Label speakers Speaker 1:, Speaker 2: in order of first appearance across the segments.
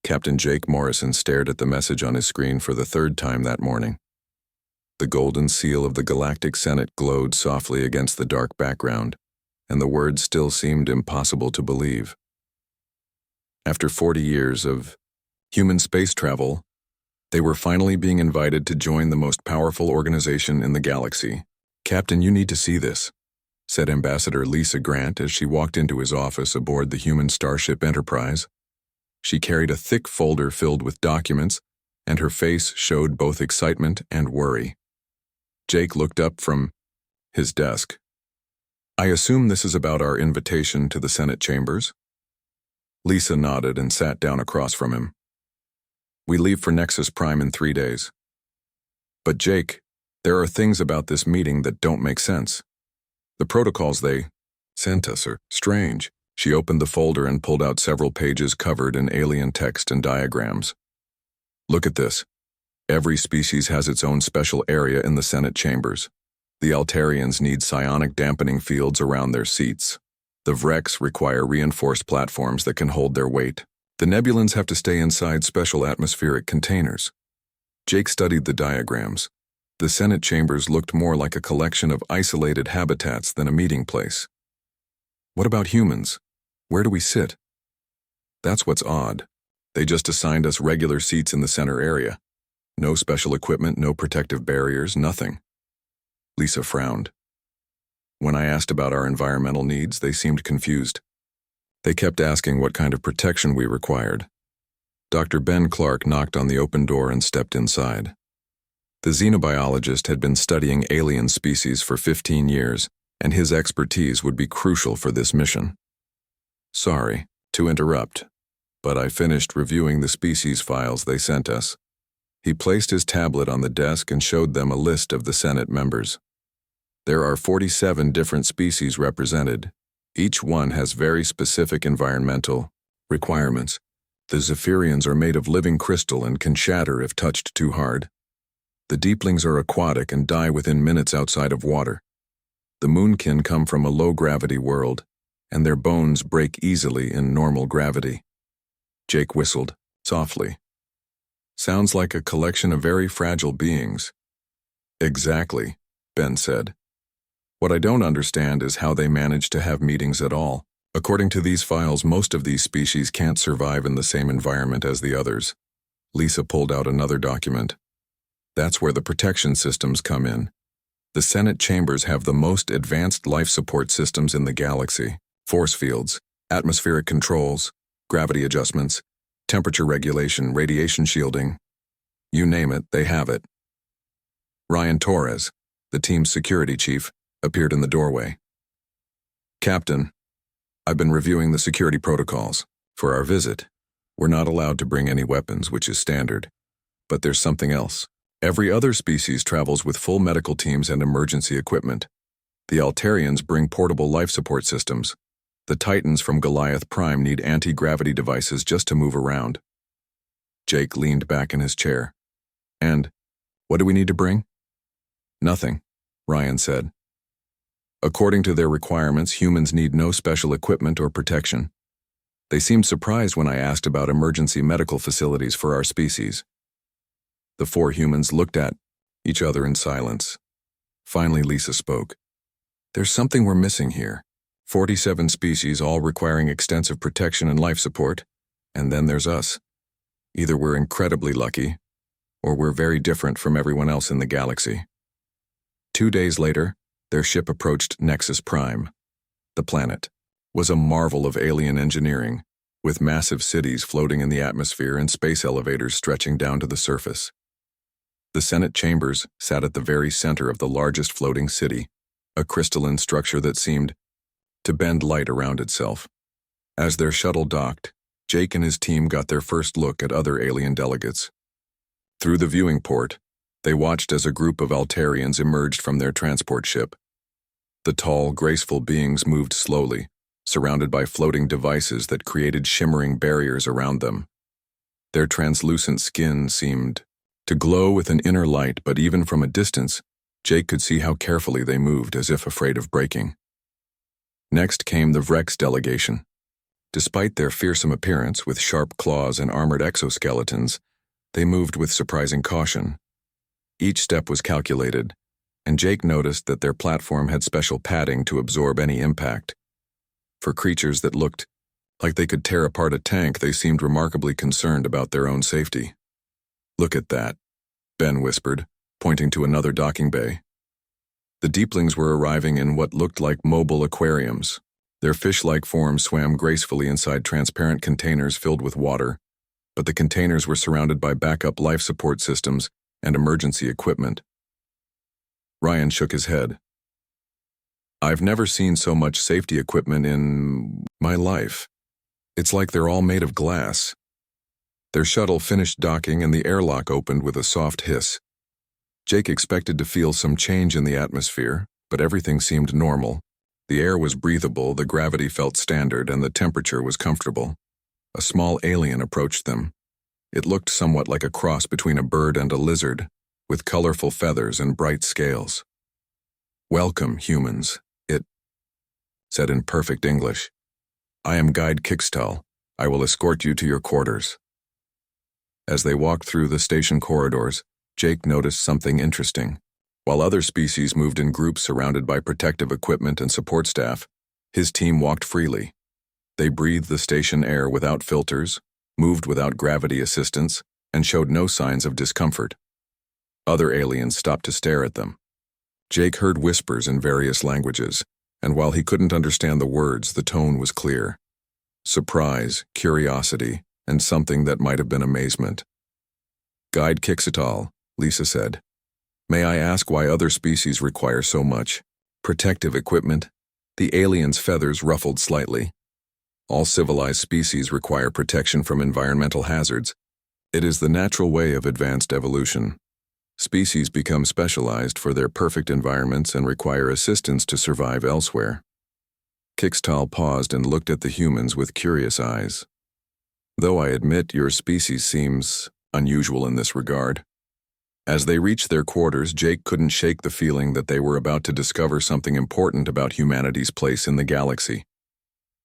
Speaker 1: Captain Jake Morrison stared at the message on his screen for the third time that morning. The golden seal of the Galactic Senate glowed softly against the dark background, and the words still seemed impossible to believe. After 40 years of human space travel, they were finally being invited to join the most powerful organization in the galaxy. "Captain, you need to see this," said Ambassador Lisa Grant as she walked into his office aboard the human starship Enterprise. She carried a thick folder filled with documents, and her face showed both excitement and worry. Jake looked up from his desk. "I assume this is about our invitation to the Senate chambers?" Lisa nodded and sat down across from him. "We leave for Nexus Prime in 3 days. But Jake, there are things about this meeting that don't make sense. The protocols they sent us are strange." She opened the folder and pulled out several pages covered in alien text and diagrams. "Look at this. Every species has its own special area in the Senate chambers. The Altarians need psionic dampening fields around their seats. The Vrex require reinforced platforms that can hold their weight. The Nebulans have to stay inside special atmospheric containers." Jake studied the diagrams. The Senate chambers looked more like a collection of isolated habitats than a meeting place. "What about humans? Where do we sit?" "That's what's odd. They just assigned us regular seats in the center area. No special equipment, no protective barriers, nothing." Lisa frowned. "When I asked about our environmental needs, they seemed confused. They kept asking what kind of protection we required." Dr. Ben Clark knocked on the open door and stepped inside. The xenobiologist had been studying alien species for 15 years, and his expertise would be crucial for this mission. "Sorry to interrupt, but I finished reviewing the species files they sent us." He placed his tablet on the desk and showed them a list of the Senate members. "There are 47 different species represented. Each one has very specific environmental requirements. The Zephyrians are made of living crystal and can shatter if touched too hard. The Deeplings are aquatic and die within minutes outside of water. The Moonkin come from a low-gravity world, and their bones break easily in normal gravity." Jake whistled, softly. "Sounds like a collection of very fragile beings." "Exactly," Ben said. "What I don't understand is how they manage to have meetings at all. According to these files, most of these species can't survive in the same environment as the others." Lisa pulled out another document. "That's where the protection systems come in. The Senate chambers have the most advanced life support systems in the galaxy. Force fields, atmospheric controls, gravity adjustments, temperature regulation, radiation shielding. You name it, they have it." Ryan Torres, the team's security chief, appeared in the doorway. "Captain, I've been reviewing the security protocols. For our visit, we're not allowed to bring any weapons, which is standard. But there's something else. Every other species travels with full medical teams and emergency equipment. The Altarians bring portable life support systems. The Titans from Goliath Prime need anti-gravity devices just to move around." Jake leaned back in his chair. "And what do we need to bring?" "Nothing," Ryan said. "According to their requirements, humans need no special equipment or protection. They seemed surprised when I asked about emergency medical facilities for our species." The 4 humans looked at each other in silence. Finally, Lisa spoke. "There's something we're missing here. 47 species all requiring extensive protection and life support, and then there's us. Either we're incredibly lucky, or we're very different from everyone else in the galaxy." 2 days later, their ship approached Nexus Prime. The planet was a marvel of alien engineering, with massive cities floating in the atmosphere and space elevators stretching down to the surface. The Senate chambers sat at the very center of the largest floating city, a crystalline structure that seemed to bend light around itself. As their shuttle docked, Jake and his team got their first look at other alien delegates. Through the viewing port, they watched as a group of Altarians emerged from their transport ship. The tall, graceful beings moved slowly, surrounded by floating devices that created shimmering barriers around them. Their translucent skin seemed to glow with an inner light, but even from a distance, Jake could see how carefully they moved, as if afraid of breaking. Next came the Vrex delegation. Despite their fearsome appearance with sharp claws and armored exoskeletons, they moved with surprising caution. Each step was calculated, and Jake noticed that their platform had special padding to absorb any impact. For creatures that looked like they could tear apart a tank, they seemed remarkably concerned about their own safety. "Look at that," Ben whispered, pointing to another docking bay. The deeplings were arriving in what looked like mobile aquariums. Their fish-like forms swam gracefully inside transparent containers filled with water, but the containers were surrounded by backup life support systems and emergency equipment. Ryan shook his head. "I've never seen so much safety equipment in my life. It's like they're all made of glass." Their shuttle finished docking and the airlock opened with a soft hiss. Jake expected to feel some change in the atmosphere, but everything seemed normal. The air was breathable, the gravity felt standard, and the temperature was comfortable. A small alien approached them. It looked somewhat like a cross between a bird and a lizard, with colorful feathers and bright scales. "Welcome, humans," it said in perfect English. "I am Guide Kixtal. I will escort you to your quarters." As they walked through the station corridors, Jake noticed something interesting. While other species moved in groups surrounded by protective equipment and support staff, his team walked freely. They breathed the station air without filters, moved without gravity assistance, and showed no signs of discomfort. Other aliens stopped to stare at them. Jake heard whispers in various languages, and while he couldn't understand the words, the tone was clear. Surprise, curiosity, and something that might have been amazement. "Guide Kixtal," Lisa said. "May I ask why other species require so much protective equipment?" The alien's feathers ruffled slightly. "All civilized species require protection from environmental hazards. It is the natural way of advanced evolution. Species become specialized for their perfect environments and require assistance to survive elsewhere." Kixtal paused and looked at the humans with curious eyes. "Though I admit your species seems unusual in this regard." As they reached their quarters, Jake couldn't shake the feeling that they were about to discover something important about humanity's place in the galaxy.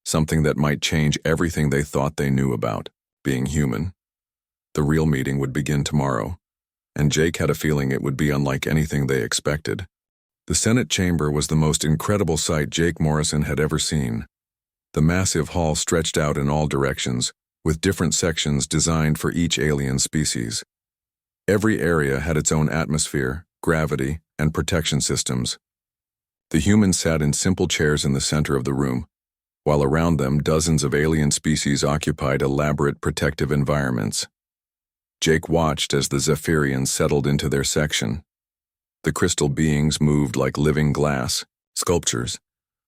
Speaker 1: Something that might change everything they thought they knew about being human. The real meeting would begin tomorrow, and Jake had a feeling it would be unlike anything they expected. The Senate chamber was the most incredible sight Jake Morrison had ever seen. The massive hall stretched out in all directions, with different sections designed for each alien species. Every area had its own atmosphere, gravity, and protection systems. The humans sat in simple chairs in the center of the room, while around them dozens of alien species occupied elaborate protective environments. Jake watched as the Zephyrians settled into their section. The crystal beings moved like living glass, sculptures,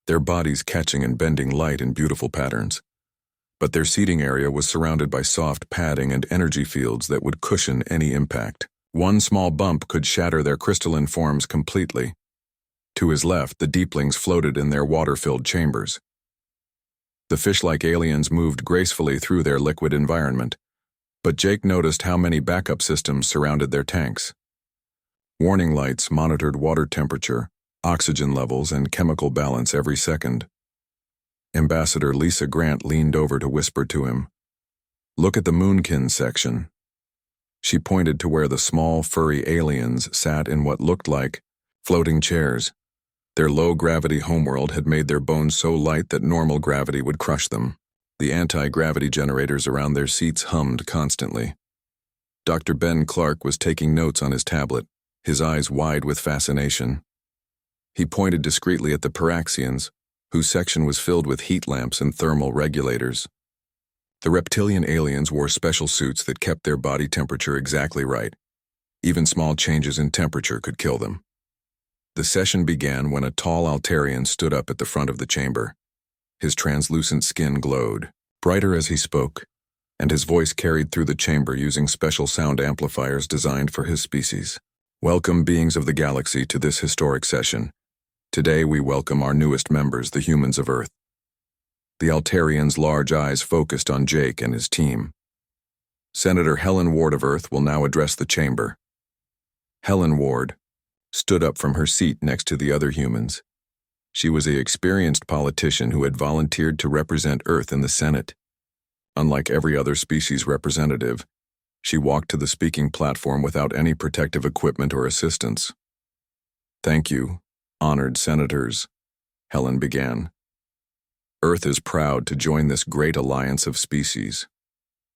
Speaker 1: their bodies catching and bending light in beautiful patterns. But their seating area was surrounded by soft padding and energy fields that would cushion any impact. One small bump could shatter their crystalline forms completely. To his left, the deeplings floated in their water-filled chambers. The fish-like aliens moved gracefully through their liquid environment, but Jake noticed how many backup systems surrounded their tanks. Warning lights monitored water temperature, oxygen levels, and chemical balance every second. Ambassador Lisa Grant leaned over to whisper to him, "Look at the Moonkin section." She pointed to where the small, furry aliens sat in what looked like floating chairs. Their low-gravity homeworld had made their bones so light that normal gravity would crush them. The anti-gravity generators around their seats hummed constantly. Dr. Ben Clark was taking notes on his tablet, his eyes wide with fascination. He pointed discreetly at the Paraxians, whose section was filled with heat lamps and thermal regulators. The reptilian aliens wore special suits that kept their body temperature exactly right. Even small changes in temperature could kill them. The session began when a tall Altarian stood up at the front of the chamber. His translucent skin glowed, brighter as he spoke, and his voice carried through the chamber using special sound amplifiers designed for his species. "Welcome, beings of the galaxy, to this historic session. Today we welcome our newest members, the humans of Earth." The Altarian's large eyes focused on Jake and his team. "Senator Helen Ward of Earth will now address the chamber." Helen Ward stood up from her seat next to the other humans. She was an experienced politician who had volunteered to represent Earth in the Senate. Unlike every other species representative, she walked to the speaking platform without any protective equipment or assistance. "Thank you, honored senators," Helen began. "Earth is proud to join this great alliance of species.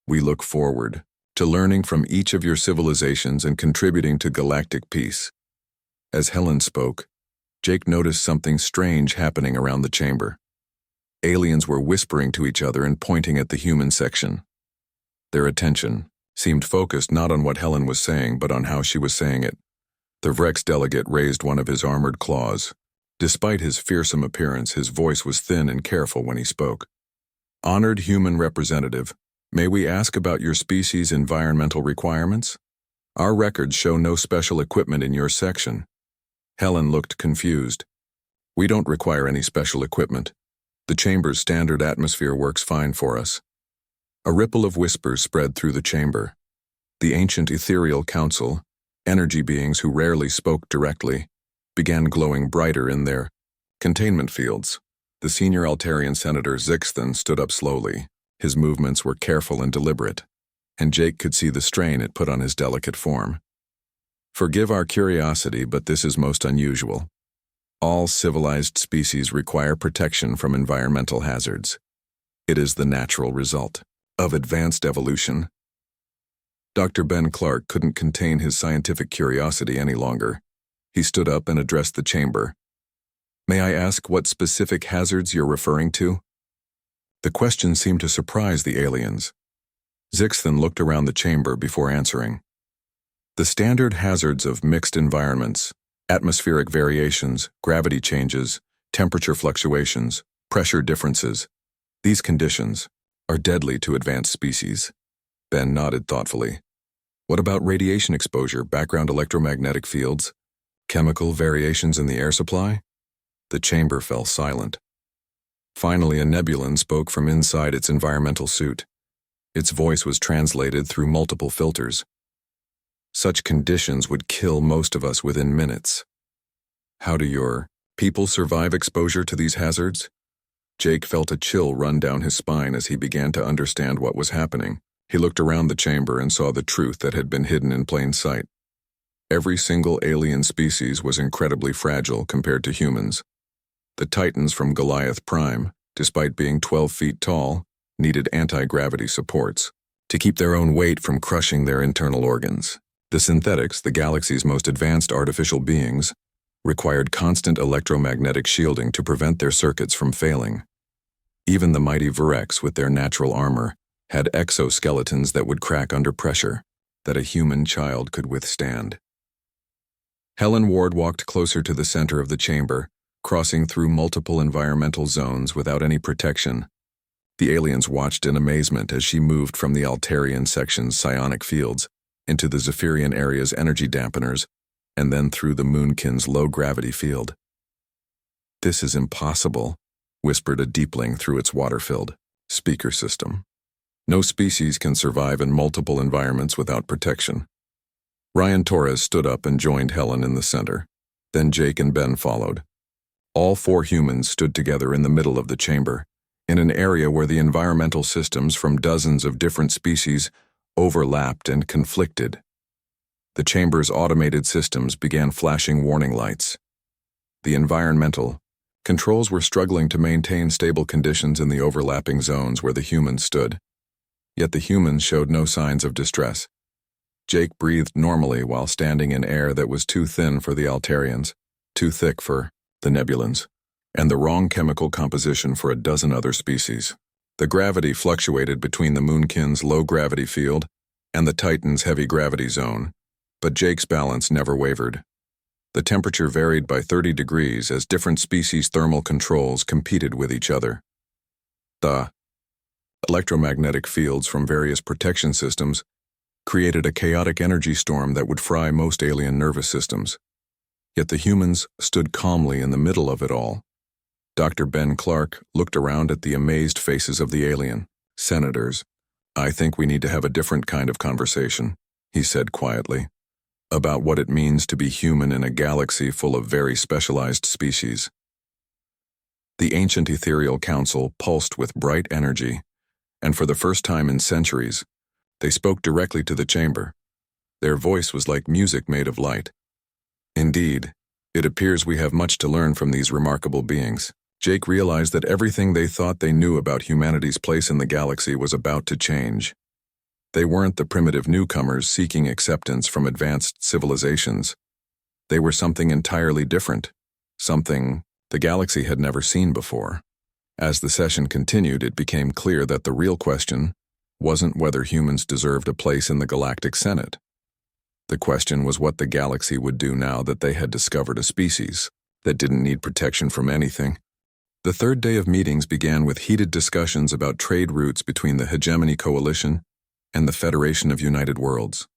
Speaker 1: We look forward to learning from each of your civilizations and contributing to galactic peace." As Helen spoke, Jake noticed something strange happening around the chamber. Aliens were whispering to each other and pointing at the human section. Their attention seemed focused not on what Helen was saying, but on how she was saying it. The Vrex delegate raised one of his armored claws. Despite his fearsome appearance, his voice was thin and careful when he spoke. "Honored human representative, may we ask about your species' environmental requirements? Our records show no special equipment in your section." Helen looked confused. "We don't require any special equipment. The chamber's standard atmosphere works fine for us." A ripple of whispers spread through the chamber. The ancient ethereal council, energy beings who rarely spoke directly, began glowing brighter in their containment fields. The senior Altarian Senator Zixthan stood up slowly. His movements were careful and deliberate, and Jake could see the strain it put on his delicate form. "Forgive our curiosity, but this is most unusual. All civilized species require protection from environmental hazards. It is the natural result of advanced evolution." Dr. Ben Clark couldn't contain his scientific curiosity any longer. He stood up and addressed the chamber. "May I ask what specific hazards you're referring to?" The question seemed to surprise the aliens. Zixthan looked around the chamber before answering. "The standard hazards of mixed environments, atmospheric variations, gravity changes, temperature fluctuations, pressure differences. These conditions are deadly to advanced species." Ben nodded thoughtfully. "What about radiation exposure, background electromagnetic fields, chemical variations in the air supply?" The chamber fell silent. Finally, a Nebulan spoke from inside its environmental suit. Its voice was translated through multiple filters. "Such conditions would kill most of us within minutes." "How do your people survive exposure to these hazards?" Jake felt a chill run down his spine as he began to understand what was happening. He looked around the chamber and saw the truth that had been hidden in plain sight. Every single alien species was incredibly fragile compared to humans. The Titans from Goliath Prime, despite being 12 feet tall, needed anti-gravity supports to keep their own weight from crushing their internal organs. The Synthetics, the galaxy's most advanced artificial beings, required constant electromagnetic shielding to prevent their circuits from failing. Even the mighty Vrex, with their natural armor, had exoskeletons that would crack under pressure, that a human child could withstand. Helen Ward walked closer to the center of the chamber, crossing through multiple environmental zones without any protection. The aliens watched in amazement as she moved from the Altarian section's psionic fields into the Zephyrian area's energy dampeners, and then through the Moonkin's low-gravity field. "This is impossible," whispered a deepling through its water-filled speaker system. "No species can survive in multiple environments without protection." Ryan Torres stood up and joined Helen in the center. Then Jake and Ben followed. All 4 humans stood together in the middle of the chamber, in an area where the environmental systems from dozens of different species overlapped and conflicted. The chamber's automated systems began flashing warning lights. The environmental controls were struggling to maintain stable conditions in the overlapping zones where the humans stood. Yet the humans showed no signs of distress. Jake breathed normally while standing in air that was too thin for the Altarians, too thick for the Nebulans, and the wrong chemical composition for a dozen other species. The gravity fluctuated between the Moonkin's low-gravity field and the Titan's heavy gravity zone, but Jake's balance never wavered. The temperature varied by 30 degrees as different species' thermal controls competed with each other. The electromagnetic fields from various protection systems created a chaotic energy storm that would fry most alien nervous systems. Yet the humans stood calmly in the middle of it all. Dr. Ben Clark looked around at the amazed faces of the alien senators. "I think we need to have a different kind of conversation," he said quietly, "about what it means to be human in a galaxy full of very specialized species." The ancient ethereal council pulsed with bright energy, and for the first time in centuries, they spoke directly to the chamber. Their voice was like music made of light. Indeed, it appears we have much to learn from these remarkable beings. Jake realized that everything they thought they knew about humanity's place in the galaxy was about to change. They weren't the primitive newcomers seeking acceptance from advanced civilizations. They were something entirely different, something the galaxy had never seen before. As the session continued, it became clear that the real question wasn't whether humans deserved a place in the Galactic Senate. The question was what the galaxy would do now that they had discovered a species that didn't need protection from anything. The third day of meetings began with heated discussions about trade routes between the Hegemony Coalition and the Federation of United Worlds.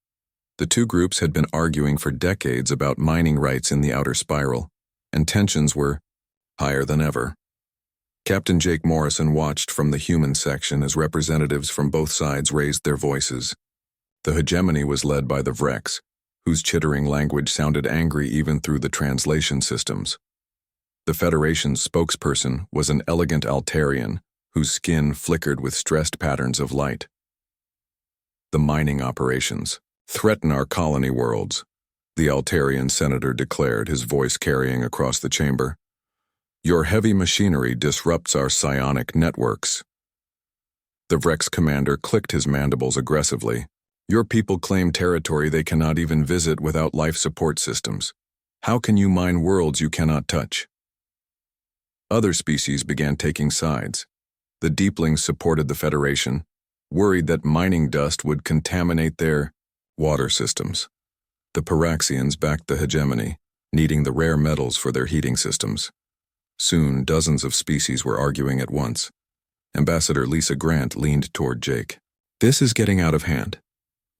Speaker 1: The two groups had been arguing for decades about mining rights in the outer spiral, and tensions were higher than ever. Captain Jake Morrison watched from the human section as representatives from both sides raised their voices. The hegemony was led by the Vrex, whose chittering language sounded angry even through the translation systems. The Federation's spokesperson was an elegant Altarian, whose skin flickered with stressed patterns of light. The mining operations threaten our colony worlds, the Altarian senator declared, his voice carrying across the chamber. Your heavy machinery disrupts our psionic networks. The Vrex commander clicked his mandibles aggressively. Your people claim territory they cannot even visit without life support systems. How can you mine worlds you cannot touch? Other species began taking sides. The Deeplings supported the Federation, worried that mining dust would contaminate their water systems. The Paraxians backed the hegemony, needing the rare metals for their heating systems. Soon, dozens of species were arguing at once. Ambassador Lisa Grant leaned toward Jake. This is getting out of hand.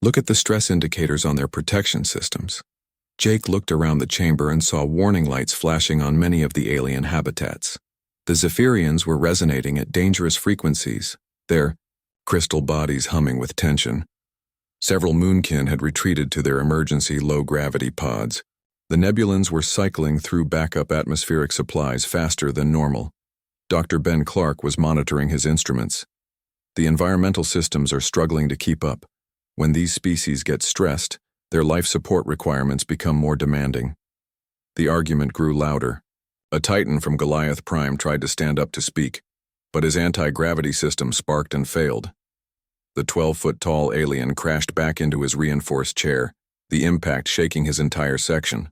Speaker 1: Look at the stress indicators on their protection systems. Jake looked around the chamber and saw warning lights flashing on many of the alien habitats. The Zephyrians were resonating at dangerous frequencies, their crystal bodies humming with tension. Several moonkin had retreated to their emergency low-gravity pods. The Nebulans were cycling through backup atmospheric supplies faster than normal. Dr. Ben Clark was monitoring his instruments. The environmental systems are struggling to keep up. When these species get stressed, their life support requirements become more demanding. The argument grew louder. A Titan from Goliath Prime tried to stand up to speak, but his anti-gravity system sparked and failed. The 12-foot-tall alien crashed back into his reinforced chair, the impact shaking his entire section.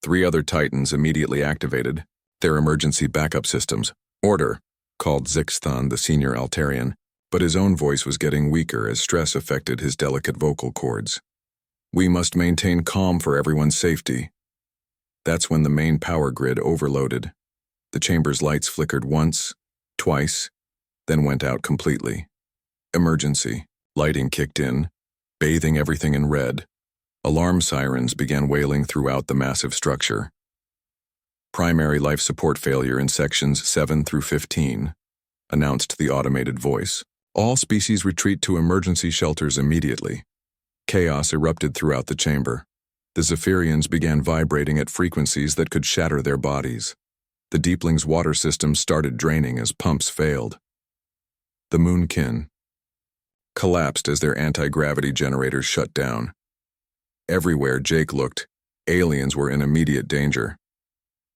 Speaker 1: 3 other Titans immediately activated their emergency backup systems. Order, called Zixthon, the senior Altarian, but his own voice was getting weaker as stress affected his delicate vocal cords. We must maintain calm for everyone's safety. That's when the main power grid overloaded. The chamber's lights flickered once, twice, then went out completely. Emergency. Lighting kicked in, bathing everything in red. Alarm sirens began wailing throughout the massive structure. Primary life support failure in sections 7 through 15, announced the automated voice. All species retreat to emergency shelters immediately. Chaos erupted throughout the chamber. The Zephyrians began vibrating at frequencies that could shatter their bodies. The Deeplings' water systems started draining as pumps failed. The Moonkin collapsed as their anti-gravity generators shut down. Everywhere Jake looked, aliens were in immediate danger.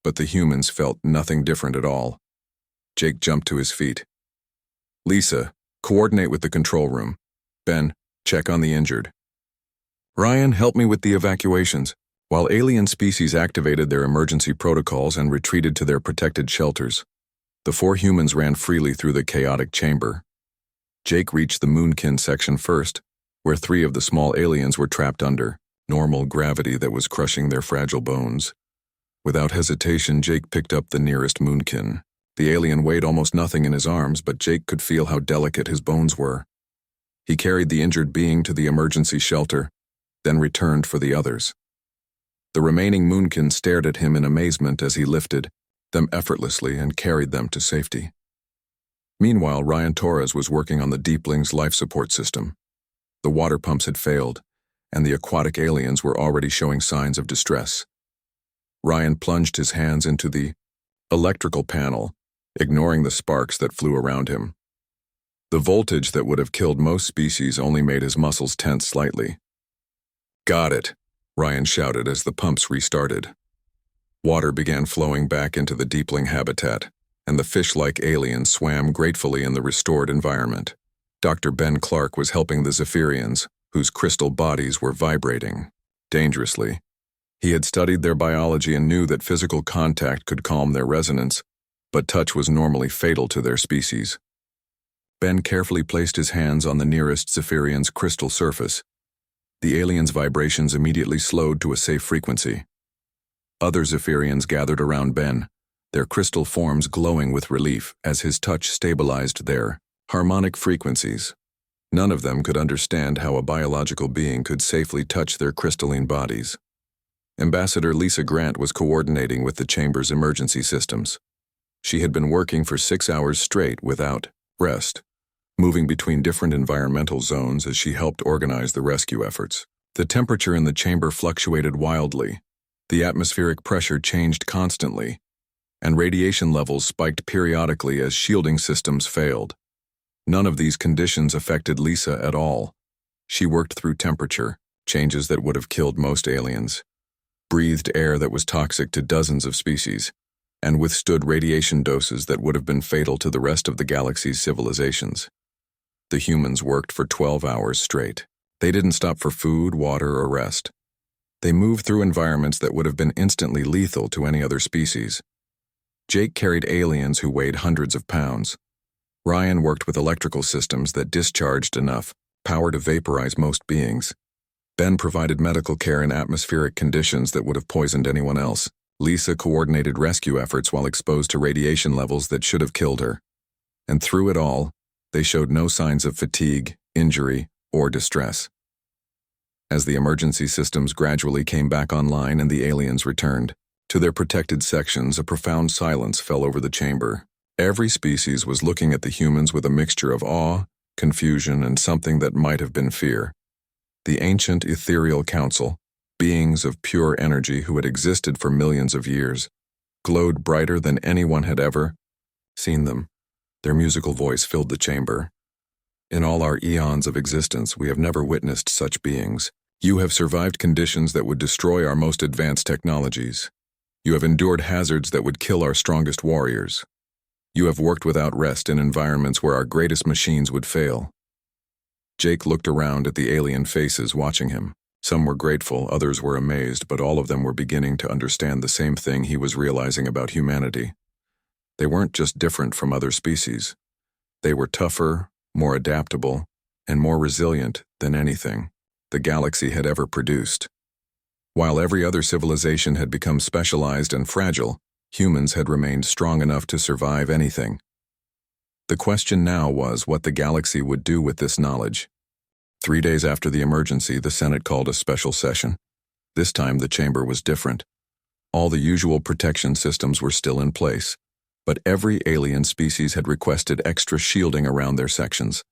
Speaker 1: But the humans felt nothing different at all. Jake jumped to his feet. Lisa, coordinate with the control room. Ben, check on the injured. Ryan, help me with the evacuations. While alien species activated their emergency protocols and retreated to their protected shelters, the 4 humans ran freely through the chaotic chamber. Jake reached the Moonkin section first, where 3 of the small aliens were trapped under normal gravity that was crushing their fragile bones. Without hesitation, Jake picked up the nearest Moonkin. The alien weighed almost nothing in his arms, but Jake could feel how delicate his bones were. He carried the injured being to the emergency shelter, then returned for the others. The remaining Moonkin stared at him in amazement as he lifted them effortlessly and carried them to safety. Meanwhile, Ryan Torres was working on the Deeplings' life support system. The water pumps had failed, and the aquatic aliens were already showing signs of distress. Ryan plunged his hands into the electrical panel ignoring the sparks that flew around him. The voltage that would have killed most species only made his muscles tense slightly. "Got it," Ryan shouted as the pumps restarted. Water began flowing back into the deepling habitat, and the fish-like aliens swam gratefully in the restored environment. Dr. Ben Clark was helping the Zephyrians, whose crystal bodies were vibrating dangerously. He had studied their biology and knew that physical contact could calm their resonance, but touch was normally fatal to their species. Ben carefully placed his hands on the nearest Zephyrian's crystal surface. The alien's vibrations immediately slowed to a safe frequency. Other Zephyrians gathered around Ben, their crystal forms glowing with relief as his touch stabilized their harmonic frequencies. None of them could understand how a biological being could safely touch their crystalline bodies. Ambassador Lisa Grant was coordinating with the chamber's emergency systems. She had been working for 6 hours straight without rest, moving between different environmental zones as she helped organize the rescue efforts. The temperature in the chamber fluctuated wildly, the atmospheric pressure changed constantly, and radiation levels spiked periodically as shielding systems failed. None of these conditions affected Lisa at all. She worked through temperature changes that would have killed most aliens, breathed air that was toxic to dozens of species, and withstood radiation doses that would have been fatal to the rest of the galaxy's civilizations. The humans worked for 12 hours straight. They didn't stop for food, water, or rest. They moved through environments that would have been instantly lethal to any other species. Jake carried aliens who weighed hundreds of pounds. Ryan worked with electrical systems that discharged enough power to vaporize most beings. Ben provided medical care in atmospheric conditions that would have poisoned anyone else. Lisa coordinated rescue efforts while exposed to radiation levels that should have killed her. And through it all, they showed no signs of fatigue, injury, or distress. As the emergency systems gradually came back online and the aliens returned to their protected sections, a profound silence fell over the chamber. Every species was looking at the humans with a mixture of awe, confusion, and something that might have been fear. The ancient ethereal council, beings of pure energy who had existed for millions of years, glowed brighter than anyone had ever seen them. Their musical voice filled the chamber. "In all our eons of existence, we have never witnessed such beings. You have survived conditions that would destroy our most advanced technologies. You have endured hazards that would kill our strongest warriors. You have worked without rest in environments where our greatest machines would fail." Jake looked around at the alien faces watching him. Some were grateful, others were amazed, but all of them were beginning to understand the same thing he was realizing about humanity. They weren't just different from other species. They were tougher, more adaptable, and more resilient than anything the galaxy had ever produced. While every other civilization had become specialized and fragile, humans had remained strong enough to survive anything. The question now was what the galaxy would do with this knowledge. 3 days after the emergency, the Senate called a special session. This time the chamber was different. All the usual protection systems were still in place, but every alien species had requested extra shielding around their sections.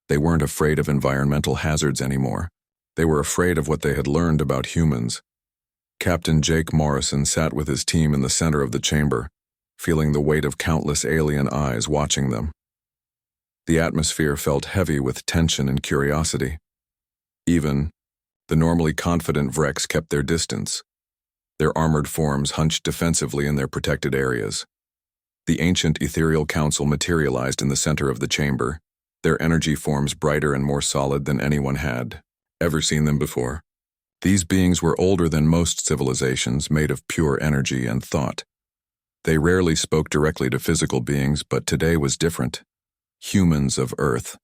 Speaker 1: They weren't afraid of environmental hazards anymore. They were afraid of what they had learned about humans. Captain Jake Morrison sat with his team in the center of the chamber, feeling the weight of countless alien eyes watching them. The atmosphere felt heavy with tension and curiosity. Even the normally confident Vrex kept their distance. Their armored forms hunched defensively in their protected areas. The ancient ethereal council materialized in the center of the chamber, their energy forms brighter and more solid than anyone had ever seen them before. These beings were older than most civilizations, made of pure energy and thought. They rarely spoke directly to physical beings, but today was different. Humans of Earth.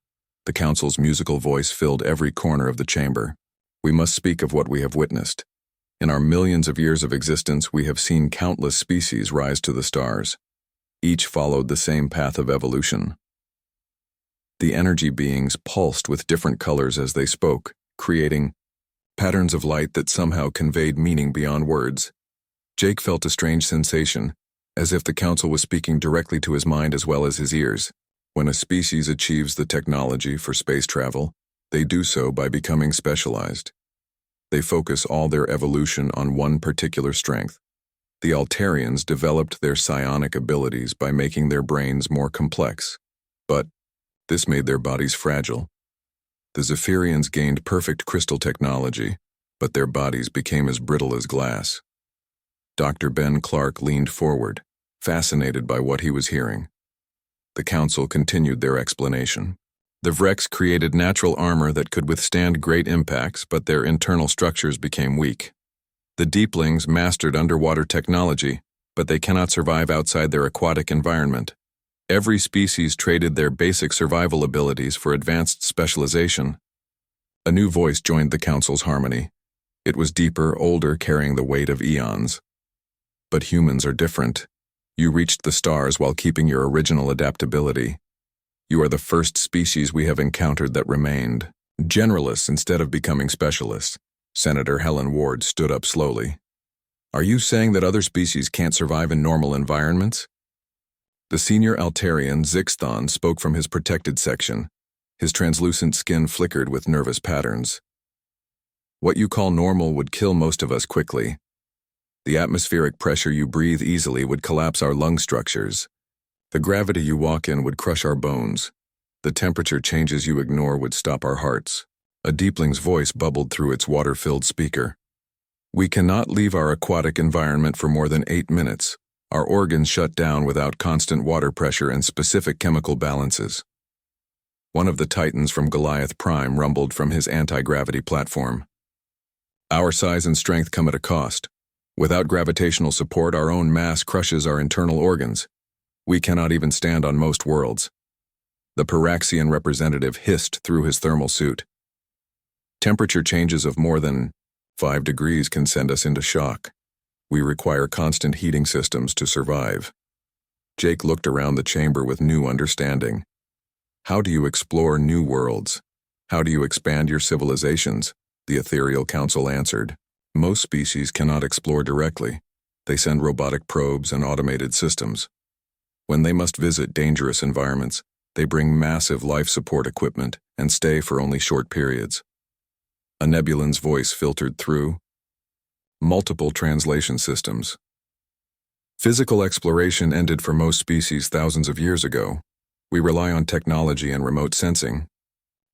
Speaker 1: The council's musical voice filled every corner of the chamber. We must speak of what we have witnessed. In our millions of years of existence, we have seen countless species rise to the stars. Each followed the same path of evolution. The energy beings pulsed with different colors as they spoke, creating patterns of light that somehow conveyed meaning beyond words. Jake felt a strange sensation, as if the council was speaking directly to his mind as well as his ears. When a species achieves the technology for space travel, they do so by becoming specialized. They focus all their evolution on one particular strength. The Altarians developed their psionic abilities by making their brains more complex, but this made their bodies fragile. The Zephyrians gained perfect crystal technology, but their bodies became as brittle as glass. Dr. Ben Clark leaned forward, fascinated by what he was hearing. The council continued their explanation. The Vrex created natural armor that could withstand great impacts, but their internal structures became weak. The Deeplings mastered underwater technology, but they cannot survive outside their aquatic environment. Every species traded their basic survival abilities for advanced specialization. A new voice joined the council's harmony. It was deeper, older, carrying the weight of eons. But humans are different. You reached the stars while keeping your original adaptability. You are the first species we have encountered that remained generalists instead of becoming specialists. Senator Helen Ward stood up slowly. Are you saying that other species can't survive in normal environments? The senior Altarian, Zixthon, spoke from his protected section. His translucent skin flickered with nervous patterns. What you call normal would kill most of us quickly. The atmospheric pressure you breathe easily would collapse our lung structures. The gravity you walk in would crush our bones. The temperature changes you ignore would stop our hearts. A Deepling's voice bubbled through its water-filled speaker. We cannot leave our aquatic environment for more than 8 minutes. Our organs shut down without constant water pressure and specific chemical balances. One of the Titans from Goliath Prime rumbled from his anti-gravity platform. Our size and strength come at a cost. Without gravitational support, our own mass crushes our internal organs. We cannot even stand on most worlds. The Pyraxian representative hissed through his thermal suit. Temperature changes of more than 5 degrees can send us into shock. We require constant heating systems to survive. Jake looked around the chamber with new understanding. How do you explore new worlds? How do you expand your civilizations? The Ethereal Council answered. Most species cannot explore directly. They send robotic probes and automated systems. When they must visit dangerous environments, they bring massive life support equipment and stay for only short periods. A Nebulan's voice filtered through. Multiple translation systems. Physical exploration ended for most species thousands of years ago. We rely on technology and remote sensing.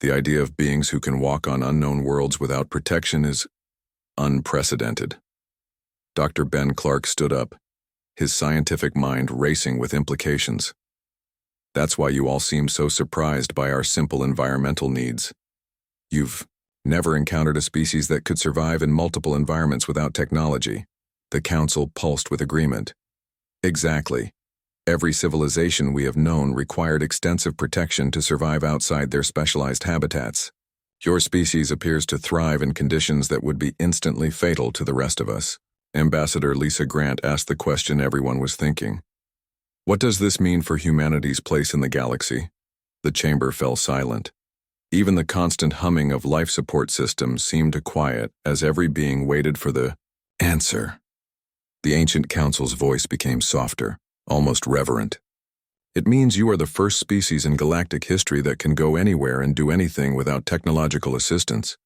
Speaker 1: The idea of beings who can walk on unknown worlds without protection is unprecedented. Dr. Ben Clark stood up, his scientific mind racing with implications. That's why you all seem so surprised by our simple environmental needs. You've never encountered a species that could survive in multiple environments without technology. The council pulsed with agreement. Exactly. Every civilization we have known required extensive protection to survive outside their specialized habitats. Your species appears to thrive in conditions that would be instantly fatal to the rest of us. Ambassador Lisa Grant asked the question everyone was thinking. What does this mean for humanity's place in the galaxy? The chamber fell silent. Even the constant humming of life support systems seemed to quiet as every being waited for the answer. The ancient council's voice became softer, almost reverent. It means you are the first species in galactic history that can go anywhere and do anything without technological assistance.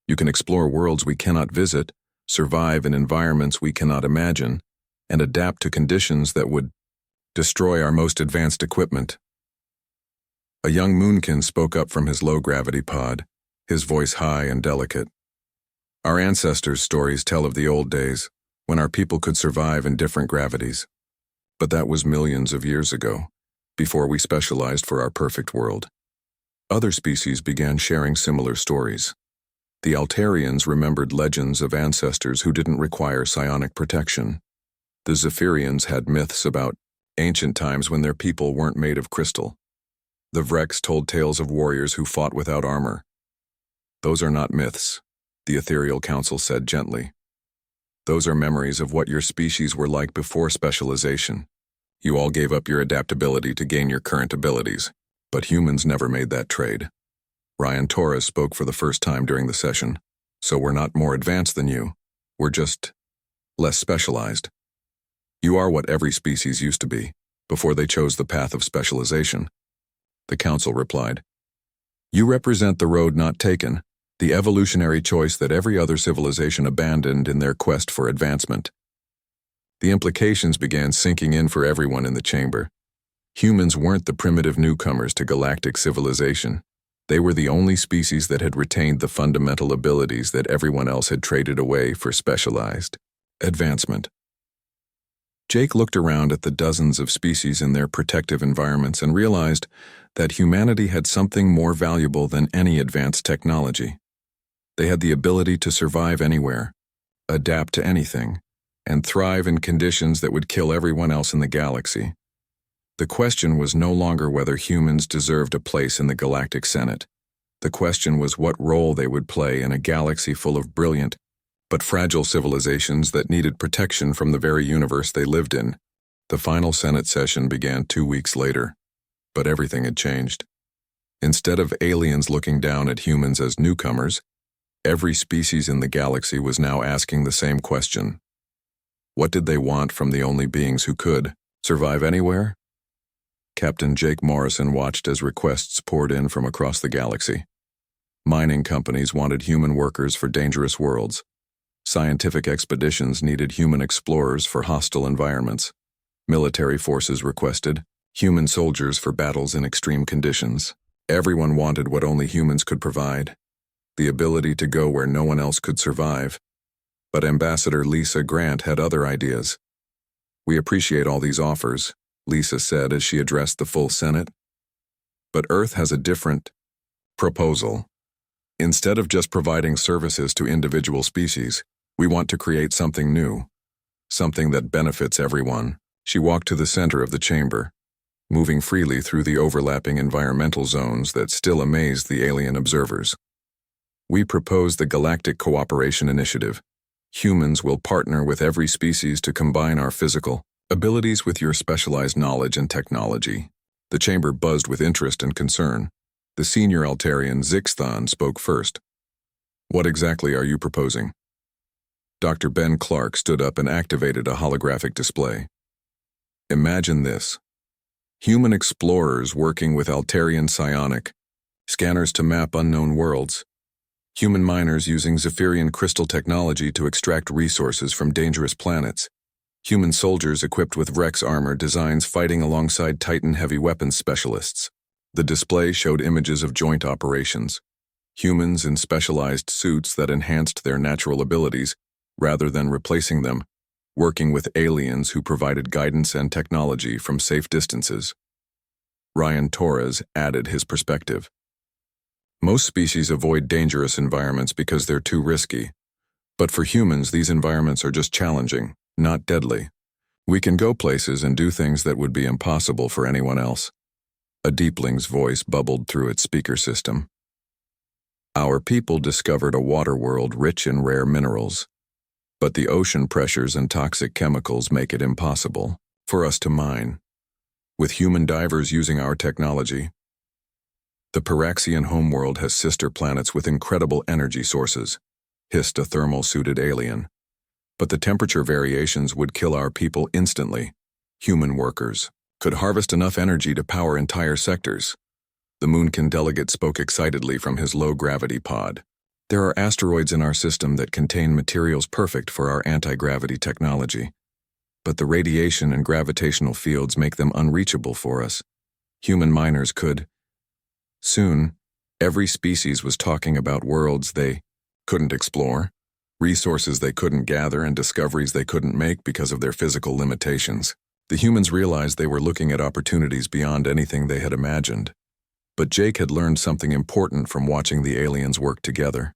Speaker 1: You can explore worlds we cannot visit, survive in environments we cannot imagine, and adapt to conditions that would destroy our most advanced equipment. A young moonkin spoke up from his low-gravity pod, his voice high and delicate. Our ancestors' stories tell of the old days, when our people could survive in different gravities. But that was millions of years ago, before we specialized for our perfect world. Other species began sharing similar stories. The Altarians remembered legends of ancestors who didn't require psionic protection. The Zephyrians had myths about ancient times when their people weren't made of crystal. The Vrex told tales of warriors who fought without armor. Those are not myths, the Ethereal Council said gently. Those are memories of what your species were like before specialization. You all gave up your adaptability to gain your current abilities, but humans never made that trade. Ryan Torres spoke for the first time during the session. So we're not more advanced than you. We're just less specialized. You are what every species used to be, before they chose the path of specialization. The council replied. You represent the road not taken, the evolutionary choice that every other civilization abandoned in their quest for advancement. The implications began sinking in for everyone in the chamber. Humans weren't the primitive newcomers to galactic civilization. They were the only species that had retained the fundamental abilities that everyone else had traded away for specialized advancement. Jake looked around at the dozens of species in their protective environments and realized that humanity had something more valuable than any advanced technology. They had the ability to survive anywhere, adapt to anything, and thrive in conditions that would kill everyone else in the galaxy. The question was no longer whether humans deserved a place in the Galactic Senate. The question was what role they would play in a galaxy full of brilliant but fragile civilizations that needed protection from the very universe they lived in. The final Senate session began 2 weeks later, but everything had changed. Instead of aliens looking down at humans as newcomers, every species in the galaxy was now asking the same question. What did they want from the only beings who could survive anywhere? Captain Jake Morrison watched as requests poured in from across the galaxy. Mining companies wanted human workers for dangerous worlds. Scientific expeditions needed human explorers for hostile environments. Military forces requested human soldiers for battles in extreme conditions. Everyone wanted what only humans could provide, the ability to go where no one else could survive. But Ambassador Lisa Grant had other ideas. "We appreciate all these offers," Lisa said as she addressed the full Senate. "But Earth has a different proposal. Instead of just providing services to individual species, we want to create something new, something that benefits everyone." She walked to the center of the chamber, moving freely through the overlapping environmental zones that still amazed the alien observers. "We propose the Galactic Cooperation Initiative. Humans will partner with every species to combine our physical abilities with your specialized knowledge and technology." The chamber buzzed with interest and concern. The senior Altarian Zixthon spoke first. "What exactly are you proposing?" Dr. Ben Clark stood up and activated a holographic display. "Imagine this. Human explorers working with Altarian psionic scanners to map unknown worlds. Human miners using Zephyrian crystal technology to extract resources from dangerous planets. Human soldiers equipped with Rex armor designs fighting alongside Titan heavy weapons specialists." The display showed images of joint operations. Humans in specialized suits that enhanced their natural abilities, rather than replacing them, working with aliens who provided guidance and technology from safe distances. Ryan Torres added his perspective. "Most species avoid dangerous environments because they're too risky. But for humans, these environments are just challenging, not deadly. We can go places and do things that would be impossible for anyone else." A deepling's voice bubbled through its speaker system. "Our people discovered a water world rich in rare minerals. But the ocean pressures and toxic chemicals make it impossible for us to mine. With human divers using our technology, the Piraxian homeworld has sister planets with incredible energy sources," hissed a thermal-suited alien. "But the temperature variations would kill our people instantly. Human workers could harvest enough energy to power entire sectors." The Moonkin delegate spoke excitedly from his low-gravity pod. "There are asteroids in our system that contain materials perfect for our anti-gravity technology. But the radiation and gravitational fields make them unreachable for us. Human miners could." Soon, every species was talking about worlds they couldn't explore, resources they couldn't gather, and discoveries they couldn't make because of their physical limitations. The humans realized they were looking at opportunities beyond anything they had imagined. But Jake had learned something important from watching the aliens work together.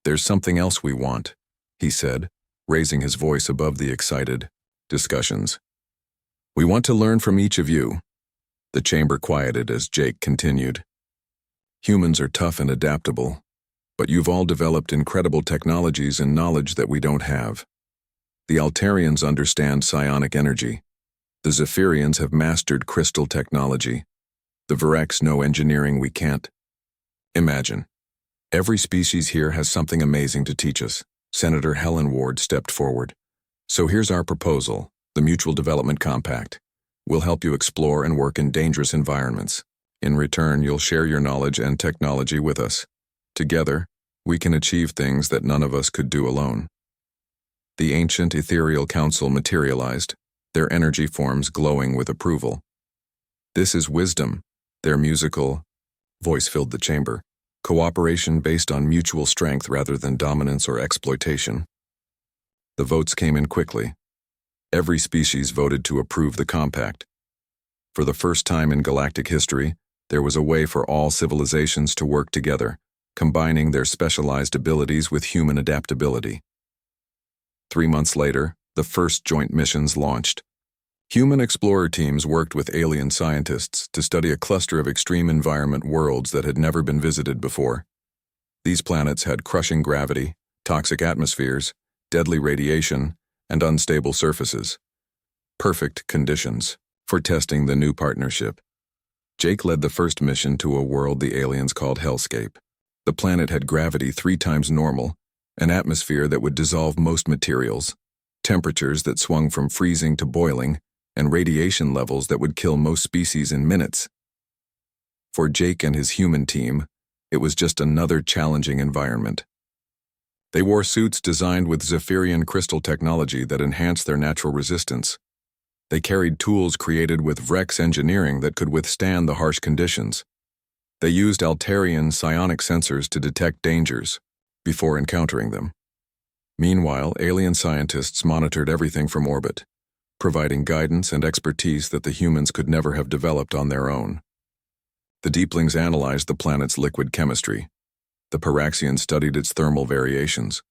Speaker 1: "There's something else we want," he said, raising his voice above the excited discussions. "We want to learn from each of you." The chamber quieted as Jake continued. "Humans are tough and adaptable, but you've all developed incredible technologies and knowledge that we don't have. The Altarians understand psionic energy. The Zephyrians have mastered crystal technology. The Virex know engineering we can't. Imagine. Every species here has something amazing to teach us." Senator Helen Ward stepped forward. "So here's our proposal, the Mutual Development Compact. We'll help you explore and work in dangerous environments. In return, you'll share your knowledge and technology with us. Together, we can achieve things that none of us could do alone." The ancient ethereal council materialized, their energy forms glowing with approval. This is wisdom, their musical voice filled the chamber. Cooperation based on mutual strength rather than dominance or exploitation. The votes came in quickly. Every species voted to approve the compact. For the first time in galactic history, there was a way for all civilizations to work together, combining their specialized abilities with human adaptability. 3 months later, the first joint missions launched. Human explorer teams worked with alien scientists to study a cluster of extreme environment worlds that had never been visited before. These planets had crushing gravity, toxic atmospheres, deadly radiation, and unstable surfaces. Perfect conditions for testing the new partnership. Jake led the first mission to a world the aliens called Hellscape. The planet had gravity 3 times normal, an atmosphere that would dissolve most materials, temperatures that swung from freezing to boiling, and radiation levels that would kill most species in minutes. For Jake and his human team, it was just another challenging environment. They wore suits designed with Zephyrian crystal technology that enhanced their natural resistance. They carried tools created with Vrex engineering that could withstand the harsh conditions. They used Altarian psionic sensors to detect dangers before encountering them. Meanwhile, alien scientists monitored everything from orbit, providing guidance and expertise that the humans could never have developed on their own. The Deeplings analyzed the planet's liquid chemistry. The Paraxians studied its thermal variations.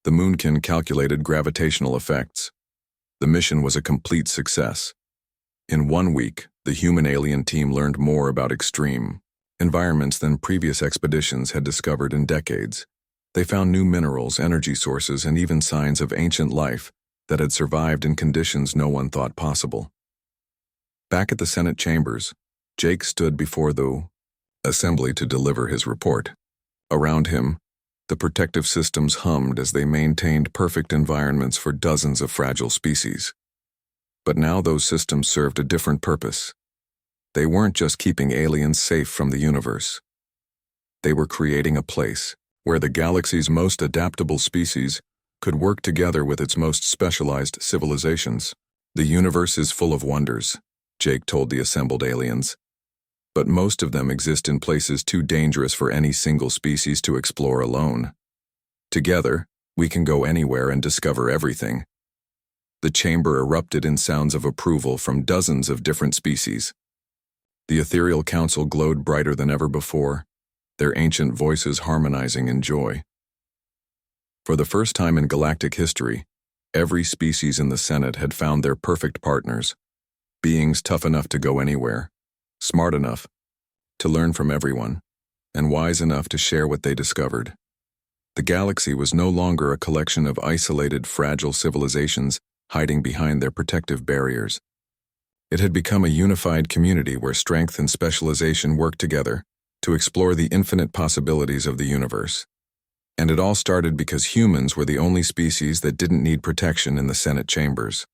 Speaker 1: The Moonkin calculated gravitational effects. The mission was a complete success. In 1 week, the human-alien team learned more about extreme environments than previous expeditions had discovered in decades. They found new minerals, energy sources, and even signs of ancient life that had survived in conditions no one thought possible. Back at the Senate chambers, Jake stood before the assembly to deliver his report. Around him, the protective systems hummed as they maintained perfect environments for dozens of fragile species. But now those systems served a different purpose. They weren't just keeping aliens safe from the universe. They were creating a place where the galaxy's most adaptable species could work together with its most specialized civilizations. The universe is full of wonders, Jake told the assembled aliens. But most of them exist in places too dangerous for any single species to explore alone. Together, we can go anywhere and discover everything. The chamber erupted in sounds of approval from dozens of different species. The ethereal council glowed brighter than ever before, their ancient voices harmonizing in joy. For the first time in galactic history, every species in the Senate had found their perfect partners, beings tough enough to go anywhere, smart enough to learn from everyone, and wise enough to share what they discovered. The galaxy was no longer a collection of isolated, fragile civilizations hiding behind their protective barriers. It had become a unified community where strength and specialization worked together to explore the infinite possibilities of the universe. And it all started because humans were the only species that didn't need protection in the Senate chambers.